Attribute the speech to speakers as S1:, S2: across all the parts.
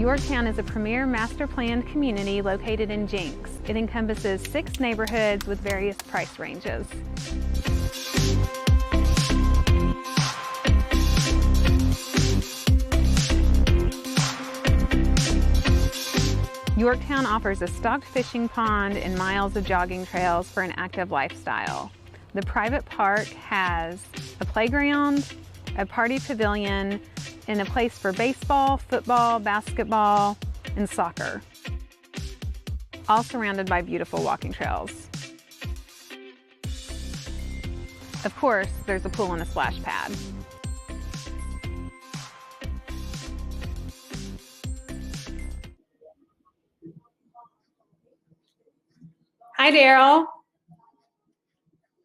S1: Yorktown is a premier master-planned community located in Jenks. It encompasses 6 neighborhoods with various price ranges. Yorktown offers a stocked fishing pond and miles of jogging trails for an active lifestyle. The private park has a playground, a party pavilion, and a place for baseball, football, basketball, and soccer, all surrounded by beautiful walking trails. Of course, there's a pool and a splash pad. Hi, Daryl.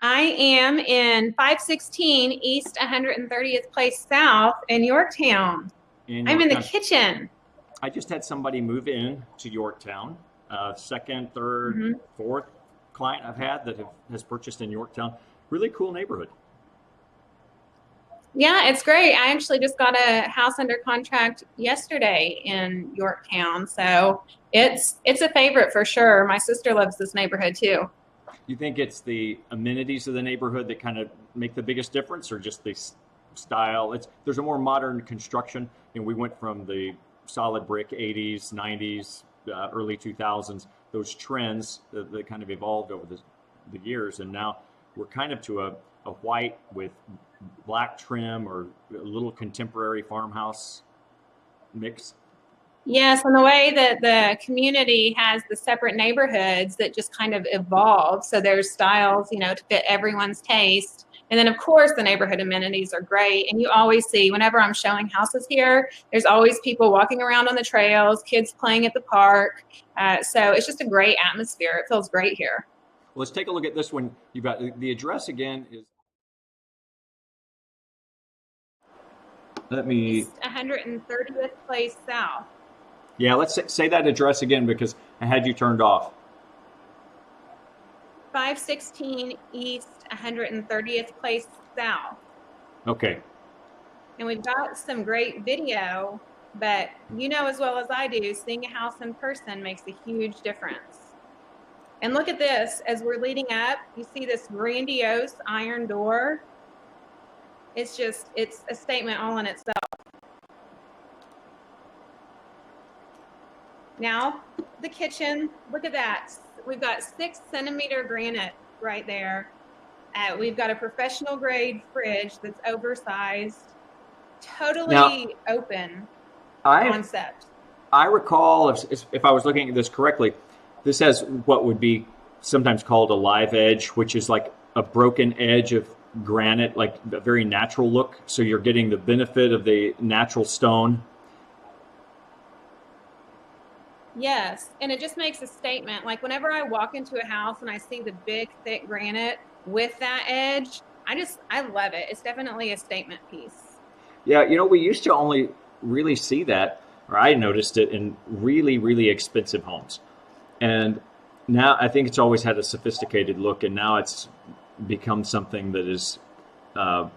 S1: I am in 516 East 130th Place South in Yorktown. I'm in the kitchen.
S2: I just had somebody move in to Yorktown. Second, third, fourth client I've had that has purchased in Yorktown. Really cool neighborhood.
S1: Yeah, it's great. I actually just got a house under contract yesterday in Yorktown, so it's a favorite for sure. My sister loves this neighborhood too.
S2: You think it's the amenities of the neighborhood that kind of make the biggest difference, or just the style? There's a more modern construction, and we went from the solid brick 80s, 90s, early 2000s, those trends that kind of evolved over the years, and now we're kind of to a white with black trim or a little contemporary farmhouse mix.
S1: Yes, and the way that the community has the separate neighborhoods that just kind of evolve. So there's styles, to fit everyone's taste. And then, of course, the neighborhood amenities are great. And you always see, whenever I'm showing houses here, there's always people walking around on the trails, kids playing at the park. So it's just a great atmosphere. It feels great here.
S2: Well, let's take a look at this one. You've got the address again is.
S1: East 130th Place South.
S2: Yeah, let's say that address again because I had you turned off.
S1: 516 East 130th Place South.
S2: Okay.
S1: And we've got some great video, but you know as well as I do, seeing a house in person makes a huge difference. And look at this, as we're leading up, you see this grandiose iron door. It's a statement all in itself. Now, the kitchen, look at that. We've got 6-centimeter granite right there. We've got a professional grade fridge that's oversized, totally open concept.
S2: I recall, if I was looking at this correctly, this has what would be sometimes called a live edge, which is like a broken edge of granite, like a very natural look. So you're getting the benefit of the natural stone.
S1: Yes, and it just makes a statement. Like whenever I walk into a house and I see the big, thick granite with that edge, I love it. It's definitely a statement piece.
S2: Yeah, we used to only really see that, or I noticed it in really, really expensive homes. And now I think it's always had a sophisticated look, and now it's become something that is kind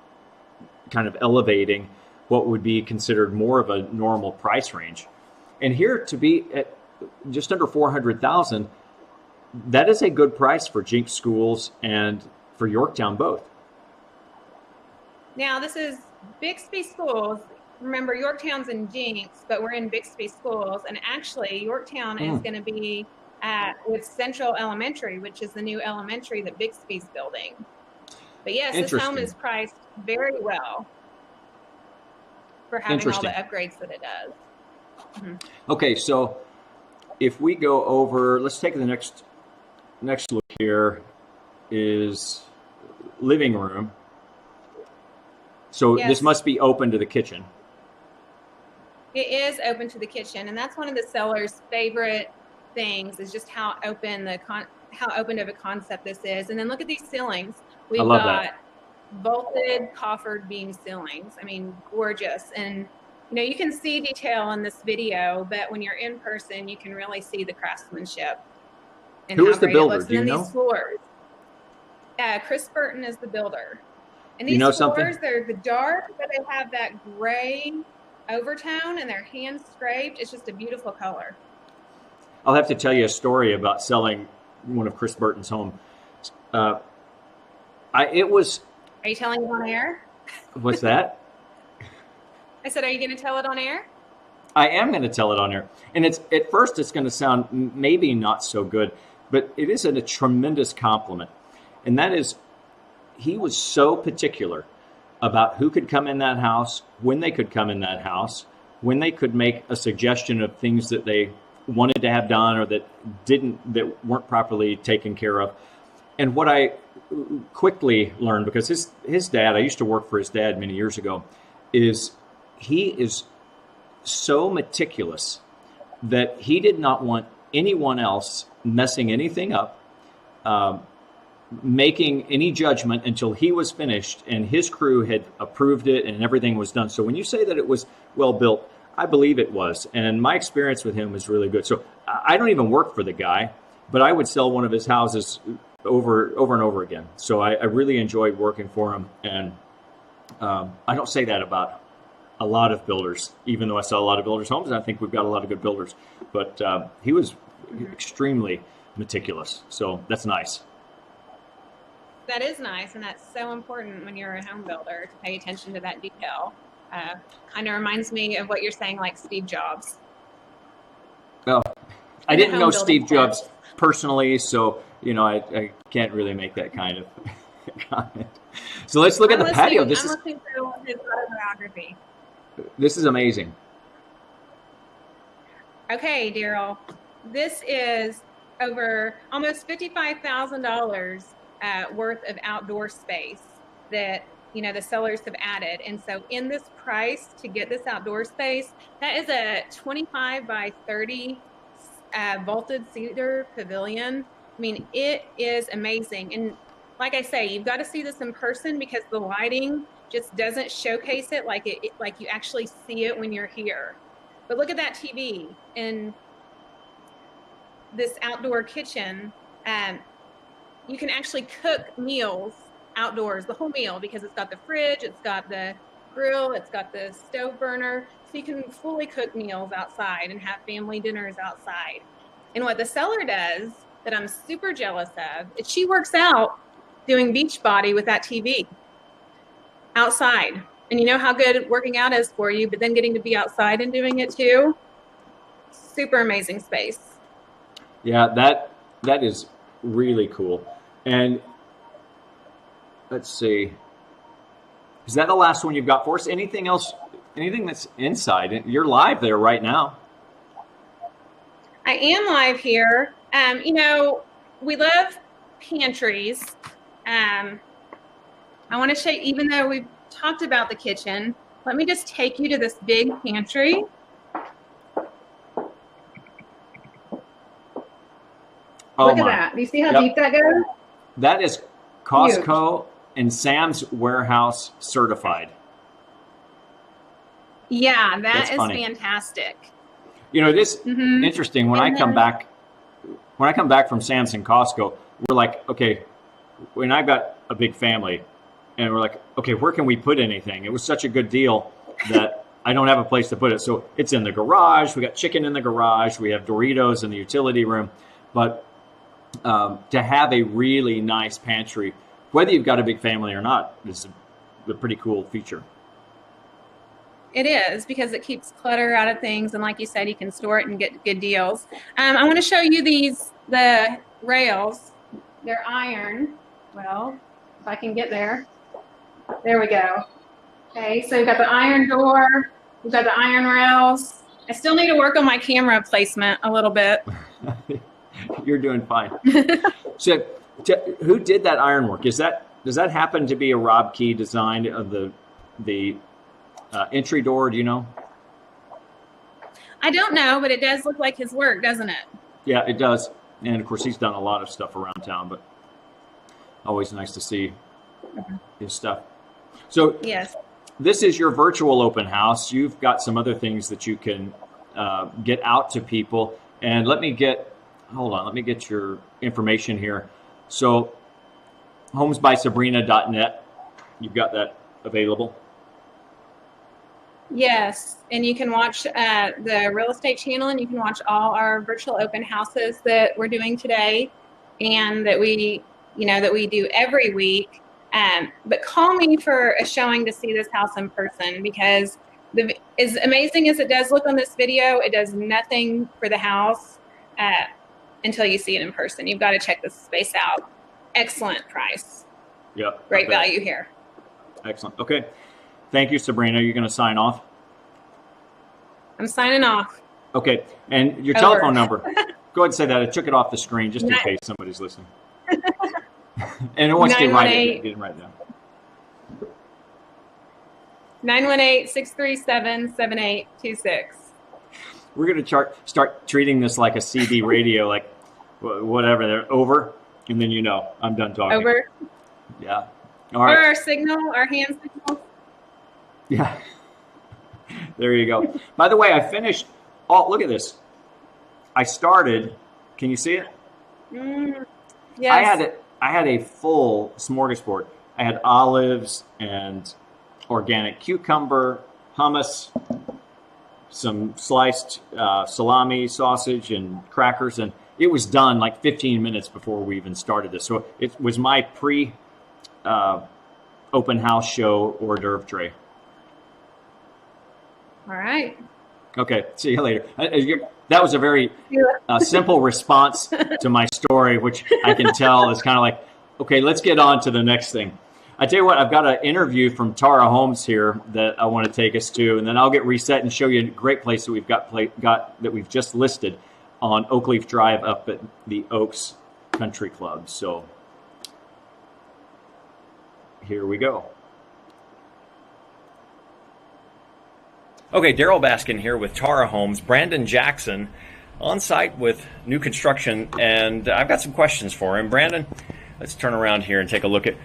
S2: of elevating what would be considered more of a normal price range. And here to be at just under $400,000, that is a good price for Jenks schools and for Yorktown both.
S1: Now this is Bixby Schools. Remember, Yorktown's in Jenks, but we're in Bixby Schools, and actually Yorktown is going to be with Central Elementary, which is the new elementary that Bixby's building. But yes, this home is priced very well for having all the upgrades that it does. Mm-hmm.
S2: Okay, so if we go over, let's take the next look here is living room. So this must be open to the kitchen.
S1: It is open to the kitchen, and that's one of the seller's favorite things is just how open of a concept this is. And then look at these ceilings. We've got vaulted coffered beam ceilings. I mean, gorgeous. And you can see detail in this video, but when you're in person, you can really see the craftsmanship. And
S2: who is the builder? Do you know?
S1: These floors. Chris Burton is the builder. And these floors, they're the dark, but they have that gray overtone and they're hand scraped. It's just a beautiful color.
S2: I'll have to tell you a story about selling one of Chris Burton's home. It was.
S1: Are you telling it on air?
S2: What's that?
S1: I said, are you going to tell it on air?
S2: I am going to tell it on air. And at first it's going to sound maybe not so good, but it is a tremendous compliment. And that is, he was so particular about who could come in that house, when they could come in that house, when they could make a suggestion of things that they wanted to have done or that weren't properly taken care of. And what I quickly learned, because his dad, I used to work for his dad many years ago, is he is so meticulous that he did not want anyone else messing anything up, making any judgment until he was finished and his crew had approved it and everything was done. So when you say that it was well built, I believe it was. And my experience with him was really good. So I don't even work for the guy, but I would sell one of his houses over and over again. So I really enjoyed working for him. And I don't say that about a lot of builders, even though I sell a lot of builders' homes, and I think we've got a lot of good builders. But he was extremely meticulous. So that's nice.
S1: That is nice, and that's so important when you're a home builder to pay attention to that detail. Kind of reminds me of what you're saying, like Steve Jobs.
S2: Oh, I didn't know Steve Jobs personally, so I can't really make that kind of comment. So let's look at the patio.
S1: I'm listening to his autobiography.
S2: This is amazing.
S1: Okay, Daryl, this is over almost $55,000 worth of outdoor space that the sellers have added. And so in this price to get this outdoor space, that is a 25 by 30 vaulted cedar pavilion. I mean, it is amazing. And like I say, you've got to see this in person because the lighting just doesn't showcase it like you actually see it when you're here. But look at that TV and this outdoor kitchen. You can actually cook meals outdoors, the whole meal, because it's got the fridge, it's got the grill, it's got the stove burner. So you can fully cook meals outside and have family dinners outside. And what the seller does that I'm super jealous of is she works out doing Beachbody with that TV outside. And you know how good working out is for you, but then getting to be outside and doing it too. Super amazing space.
S2: Yeah, that is really cool. And let's see. Is that the last one you've got for us? Anything else? Anything that's inside? You're live there right now.
S1: I am live here. We love pantries. I want to show you, even though we've talked about the kitchen, let me just take you to this big pantry. Look at that. Do you see how deep that goes?
S2: That is Costco and Sam's Warehouse certified.
S1: Yeah, that's fantastic.
S2: It is interesting when I come back from Sam's and Costco, we're like, okay, when I've got a big family and we're like, okay, where can we put anything? It was such a good deal that I don't have a place to put it. So it's in the garage. We got chicken in the garage. We have Doritos in the utility room. But to have a really nice pantry, whether you've got a big family or not, is a pretty cool feature.
S1: It is, because it keeps clutter out of things. And like you said, you can store it and get good deals. I want to show you the rails. They're iron. Well, if I can get there. There we go. Okay, so we've got the iron door. We've got the iron rails. I still need to work on my camera placement a little bit.
S2: You're doing fine. So who did that ironwork? Does that happen to be a Rob Key design of the entry door? Do you know?
S1: I don't know, but it does look like his work, doesn't it?
S2: Yeah, it does. And of course, he's done a lot of stuff around town, but always nice to see his stuff. So
S1: yes,
S2: this is your virtual open house. You've got some other things that you can get out to people. And let me get your information here. So homesbysabrina.net, you've got that available?
S1: Yes, and you can watch the real estate channel, and you can watch all our virtual open houses that we're doing today, and that we do every week. But call me for a showing to see this house in person, because as amazing as it does look on this video, it does nothing for the house until you see it in person. You've got to check this space out. Excellent price.
S2: Yep.
S1: Great value here.
S2: Excellent. Okay. Thank you, Sabrina. You're going to sign off?
S1: I'm signing off.
S2: Okay. And your telephone number. Go ahead and say that. I took it off the screen just in case somebody's listening. And it wants to write it. Get it right down.
S1: 918-637-7826.
S2: We're going to start treating this like a CB radio, like whatever. They're over, and then I'm done talking.
S1: Over.
S2: Yeah. All right.
S1: Or our signal, our hand signal.
S2: Yeah. There you go. By the way, I finished. Oh, look at this. I started. Can you see it?
S1: Yes.
S2: I had a full smorgasbord. I had olives and organic cucumber, hummus, some sliced salami, sausage, and crackers, and it was done like 15 minutes before we even started this. So it was my open house show hors d'oeuvre tray.
S1: All right.
S2: Okay. See you later. That was a very simple response to my story, which I can tell is kind of like, okay, let's get on to the next thing. I tell you what, I've got an interview from Tara Holmes here that I want to take us to, and then I'll get reset and show you a great place that we've got that we've just listed on Oakleaf Drive up at the Oaks Country Club. So here we go. Okay, Daryl Baskin here with Tara Holmes, Brandon Jackson on site with new construction, and I've got some questions for him. Brandon, let's turn around here and take a look at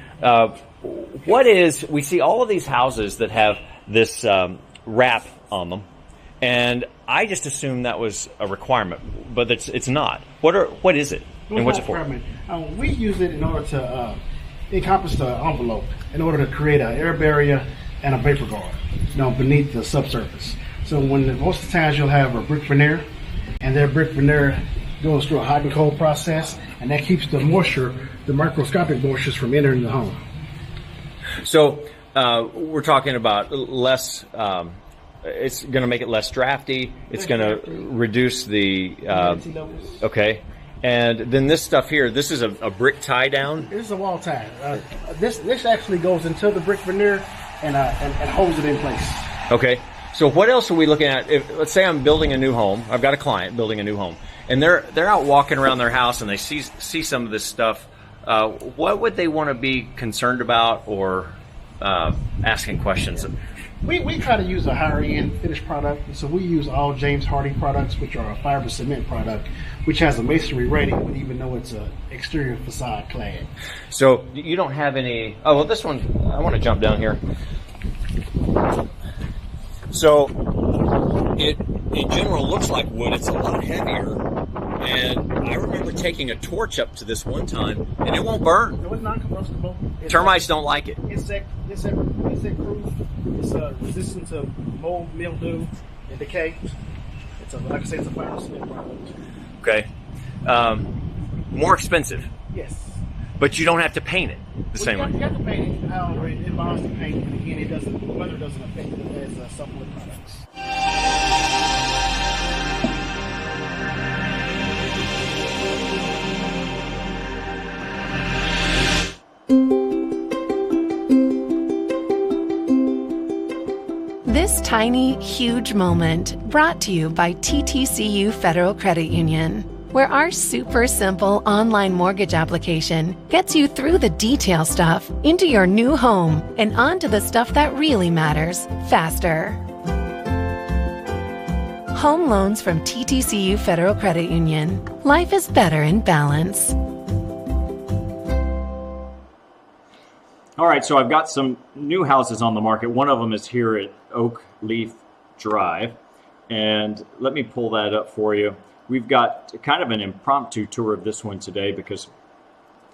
S2: we see all of these houses that have this wrap on them, and I just assumed that was a requirement, but it's not. What is it, and what's it for?
S3: We use it in order to encompass the envelope, in order to create an air barrier and a vapor guard, beneath the subsurface. So most of the times you'll have a brick veneer, and that brick veneer goes through a hot and cold process, and that keeps the moisture, the microscopic moisture, from entering the home.
S2: So we're talking about less. It's going to make it less drafty. It's going to reduce the. Okay. And then this stuff here, this is a brick tie down.
S3: This is a wall tie. This actually goes into the brick veneer and holds it in place.
S2: Okay. So what else are we looking at? Let's say I'm building a new home. I've got a client building a new home, and they're out walking around their house and they see some of this stuff. What would they want to be concerned about or asking questions?
S3: We try to use a higher end finished product, so we use all James Hardie products, which are a fiber cement product, which has a masonry rating, but even though it's an exterior facade clad.
S2: So you don't have any. Oh well, this one I want to jump down here. So it in general looks like wood. It's a lot heavier, and I remember taking a torch up to this one time, and it won't burn.
S3: No, it's non-combustible.
S2: Termites don't like it.
S3: Insect proof. It's resistant to mold, mildew, and decay. Like I say, it's a fiber cement product.
S2: Okay. More expensive.
S3: Yes.
S2: But you don't have to paint it the same way.
S3: You have to paint it. However, it involves the paint, and again, the weather doesn't affect it as some wood products.
S4: This tiny, huge moment brought to you by TTCU Federal Credit Union, where our super simple online mortgage application gets you through the detail stuff into your new home and onto the stuff that really matters faster. Home loans from TTCU Federal Credit Union. Life is better in balance.
S2: All right, so I've got some new houses on the market. One of them is here at Oakleaf Drive, and let me pull that up for you. We've got kind of an impromptu tour of this one today because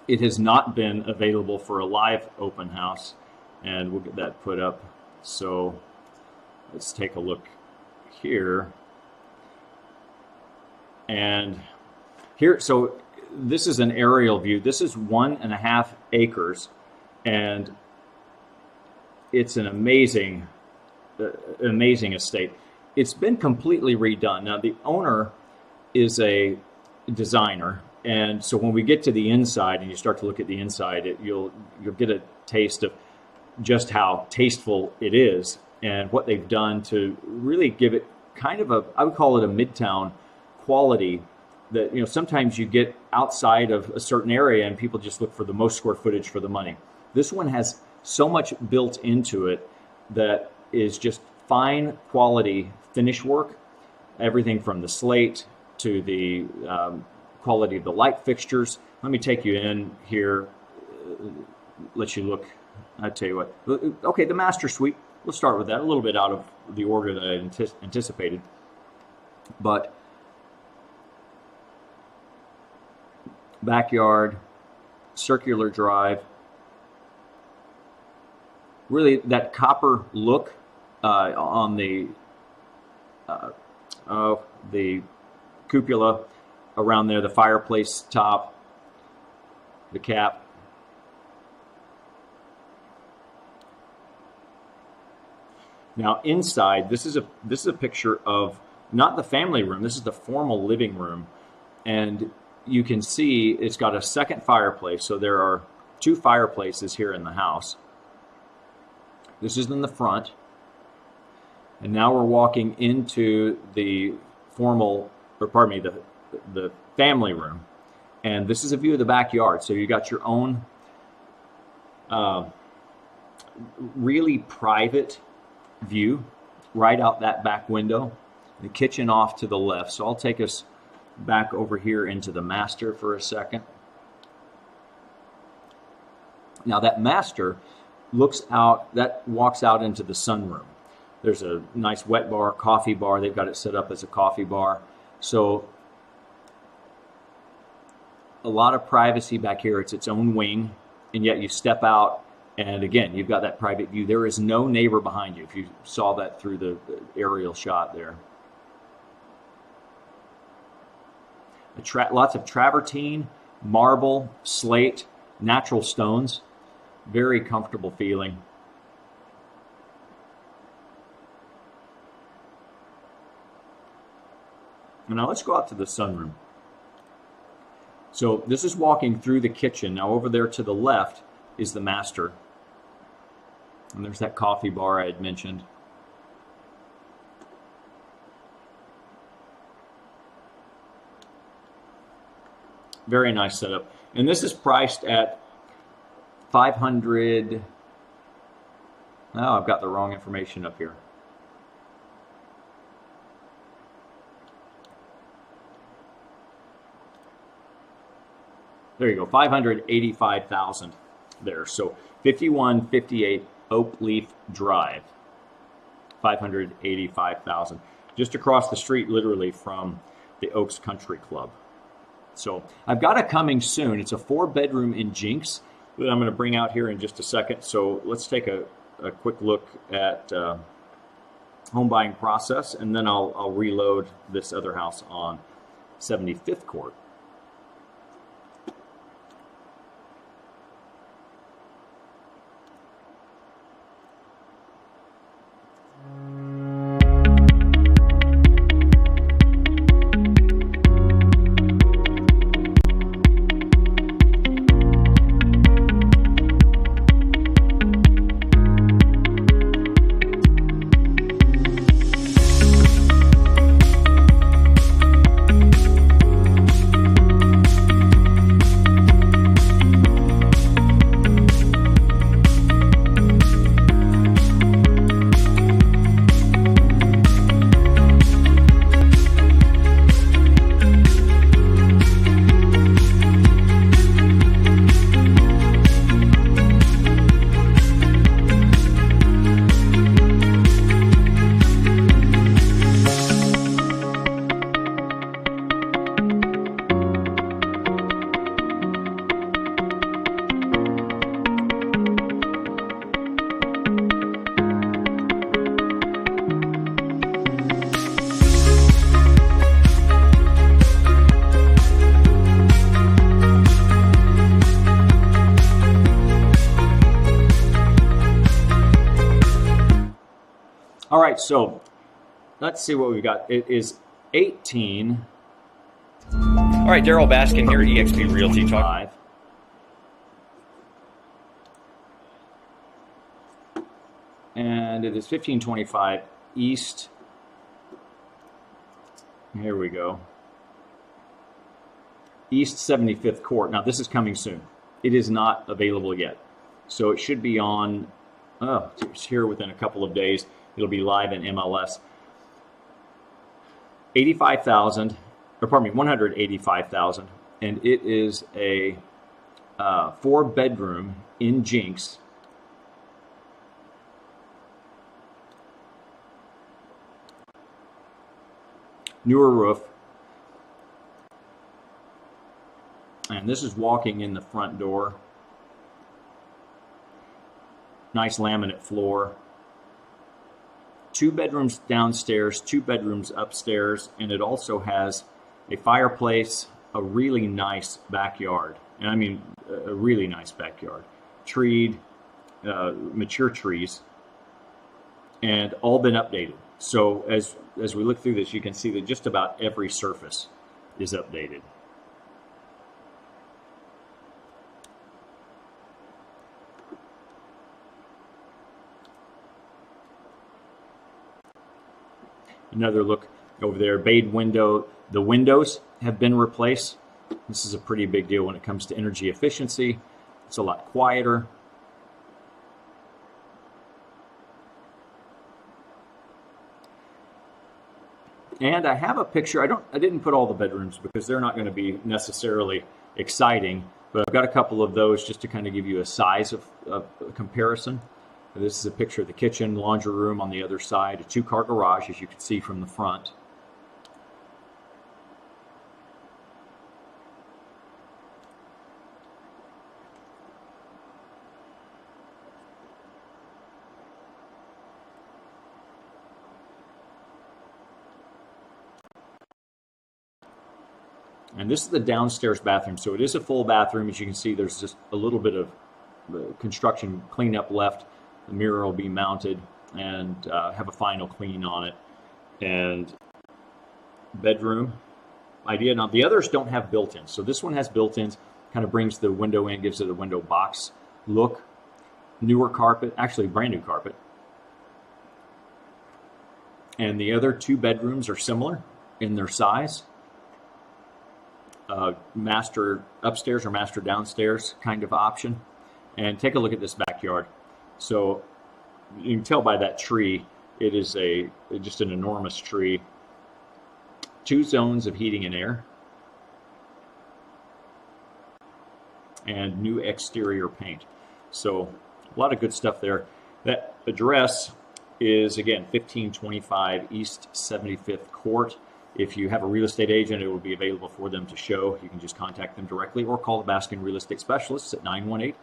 S2: it has not been available for a live open house, and we'll get that put up. So let's take a look here. And here, so this is an aerial view. This is 1.5 acres, and it's an amazing estate. It's been completely redone. Now, the owner is a designer, and so when we get to the inside and you start to look at the inside, you'll get a taste of just how tasteful it is and what they've done to really give it kind of I would call it a midtown quality that, sometimes you get outside of a certain area and people just look for the most square footage for the money. This one has so much built into it that is just fine quality finish work, everything from the slate to the quality of the light fixtures. Let me take you in here, let you look. I tell you what. Okay, the master suite. We'll start with that. A little bit out of the order that I anticipated, but backyard, circular drive. Really, that copper look on the cupola around there, the fireplace top, the cap. Now inside, this is a picture of not the family room. This is the formal living room, and you can see it's got a second fireplace. So there are 2 fireplaces here in the house. This is in the front, and now we're walking into the the family room, and this is a view of the backyard. So you got your own really private view right out that back window. The kitchen off to the left. So I'll take us back over here into the master for a second. Now that master walks out into the sunroom. There's a nice wet bar, coffee bar. They've got it set up as a coffee bar. So a lot of privacy back here. It's its own wing, and yet you step out, and again, you've got that private view. There is no neighbor behind you, if you saw that through the aerial shot there. Lots of travertine, marble, slate, natural stones. Very comfortable feeling. And now let's go out to the sunroom. So this is walking through the kitchen. Now over there to the left is the master. And there's that coffee bar I had mentioned. Very nice setup. And this is priced at $500. Oh, I've got the wrong information up here. There you go, $585,000 there. So 5158 Oak Leaf Drive, $585,000. Just across the street, literally, from the Oaks Country Club. So I've got it coming soon. It's a 4-bedroom in Jinx that I'm going to bring out here in just a second. So let's take a quick look at home buying process, and then I'll reload this other house on 75th Court. right, so let's see what we've got. It is 18.
S5: All right, Daryl Baskin here, eXp Realty Talk.
S2: And it is 1525 East. Here we go. East 75th Court. Now, this is coming soon. It is not available yet. So it should be on, it's here within a couple of days. It'll be live in MLS. 185,000. And it is a 4-bedroom in Jinx. Newer roof. And this is walking in the front door. Nice laminate floor. 2 bedrooms downstairs, 2 bedrooms upstairs, and it also has a fireplace, a really nice backyard. And I mean, a really nice backyard. Treed, mature trees, and all been updated. So as we look through this, you can see that just about every surface is updated. Another look over there, bayed window. The windows have been replaced. This is a pretty big deal when it comes to energy efficiency. It's a lot quieter. And I have a picture. I didn't put all the bedrooms because they're not going to be necessarily exciting, but I've got a couple of those just to kind of give you a size of a comparison. This is a picture of the kitchen, laundry room on the other side, a 2-car garage, as you can see from the front. And this is the downstairs bathroom. So it is a full bathroom. As you can see, there's just a little bit of construction cleanup left. The mirror will be mounted and have a final clean on it. And bedroom idea. Now, the others don't have built-ins. So this one has built-ins, kind of brings the window in, gives it a window box look. Newer carpet, actually brand new carpet. And the other 2 bedrooms are similar in their size. Master upstairs or master downstairs kind of option. And take a look at this backyard. So you can tell by that tree, it is just an enormous tree. 2 zones of heating and air. And new exterior paint. So a lot of good stuff there. That address is, again, 1525 East 75th Court. If you have a real estate agent, it will be available for them to show. You can just contact them directly or call the Baskin Real Estate Specialists at 918-740-0077.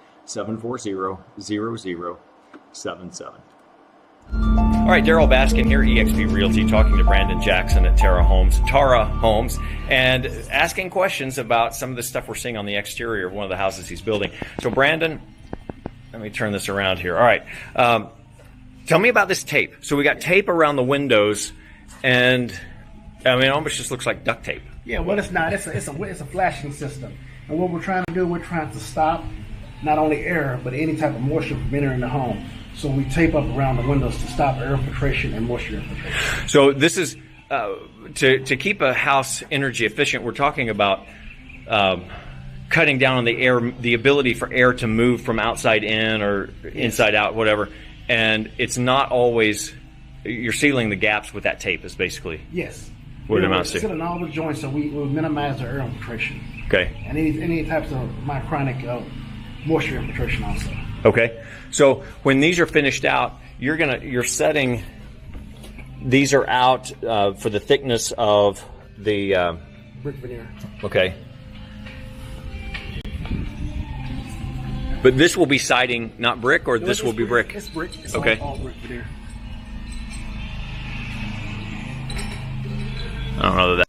S5: All right, Daryl Baskin here, eXp Realty, talking to Brandon Jackson at Tara Homes, and asking questions about some of the stuff we're seeing on the exterior of one of the houses he's building. So, Brandon, let me turn this around here. All right, tell me about this tape. So we got tape around the windows, and I mean, it almost just looks like duct tape.
S3: Yeah, well, it's not. It's a flashing system, and what we're trying to do, we're trying to stop not only air but any type of moisture from entering the home. So we tape up around the windows to stop air infiltration and moisture infiltration.
S5: So this is to keep a house energy efficient. We're talking about cutting down on the air, the ability for air to move from outside in or inside out, whatever. And it's not always, you're sealing the gaps with that tape is basically what it amounts to.
S3: It's in all the joints, so we minimize the air infiltration.
S5: Okay.
S3: And any types of micronic moisture infiltration also.
S5: Okay. So when these are finished out, you're setting, these are out for the thickness of the
S3: brick veneer.
S5: Okay. But this will be siding, not brick, or this will be brick?
S3: It's brick. It's
S5: okay.
S3: all brick veneer.
S5: I don't know that.